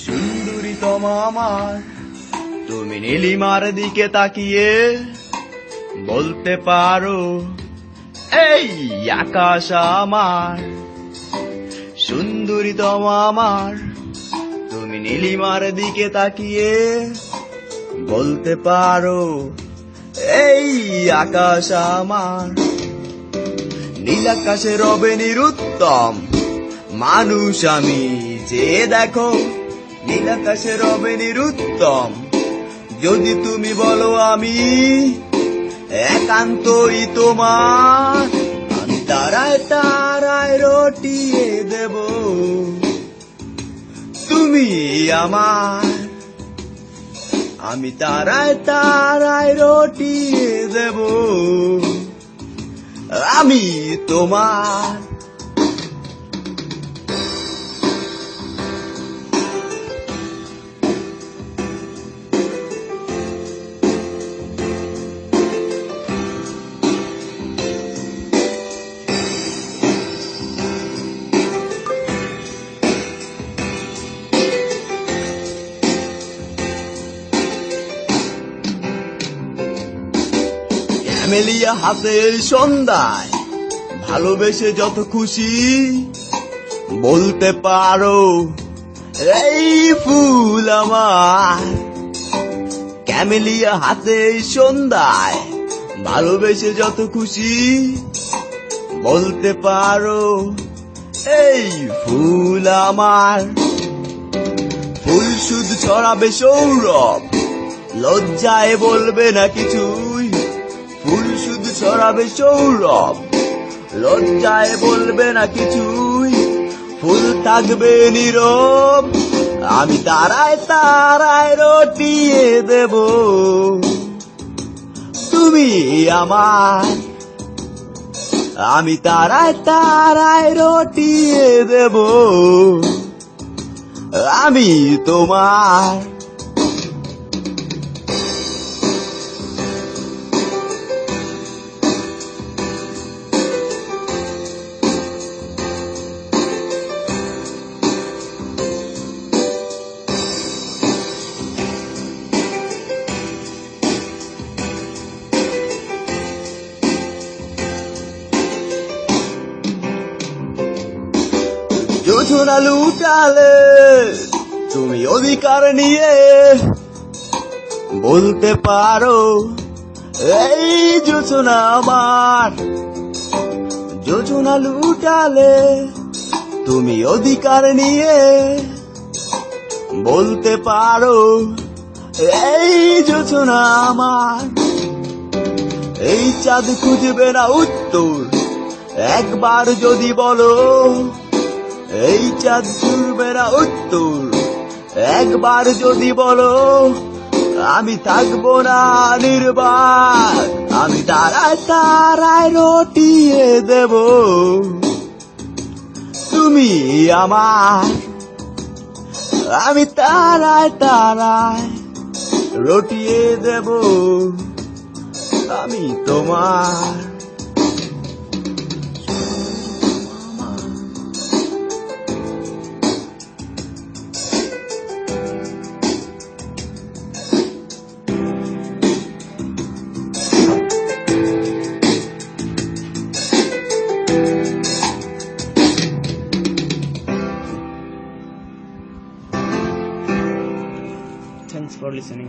সুন্দরীতম আমার, তুমি নীলিমার দিকে তাকিয়ে বলতে পারো এই আকাশ আমার। সুন্দরীতম আমার, তুমি নীলিমার দিকে তাকিয়ে বলতে পারো এই আকাশ আমার। নীল আকাশে রবে নিরুত্তম মানুষ আমি, যে দেখো নীল আকাশে রবে নিরুত্তম। যদি তুমি বলো আমি একান্তই তোমার, আমি তারায় তারায় রটিয়ে দেব তুমি আমার। আমি তারায় তারায় রটিয়ে দেব আমি তোমার। ক্যামেলিয়া হাতে সন্ধ্যায় ভালোবেসে যত খুশি বলতে পারো এই ফুল আমার। ক্যামেলিয়া হাতে সন্ধ্যায় ভালোবেসে যত খুশি বলতে পারো এই ফুল আমার। ফুল শুধু ছড়াবে সৌরভ, লজ্জায় বলবে না কিছুই। ফুল শুধু ছড়াবে সৌরভ, লজ্জায় বলবে না কিছুই। ফুল থাকবে নীরব, আমি তারায় তারায় রটিয়ে দেব তুমি আমার। আমি তারায় তারায় রটিয়ে দেব আমি তোমার। জোছনা লুটালে তুমি অধিকার নিয়ে বলতে পারো এই জোছনা আমার। জোছনা লুটালে তুমি অধিকার নিয়ে বলতে পারো এই জোছনা আমার। এই চাঁদ খুঁজবে না উত্তর একবার যদি বলো, এই চাঁদ খুঁজবে না উত্তর একবার যদি বলো। আমি থাকবো না নির্বাক, আমি তারায় তারায় রটিয়ে দেব তুমি আমার। আমি তারায় তারায় রটিয়ে দেব আমি তোমার। Thanks for listening.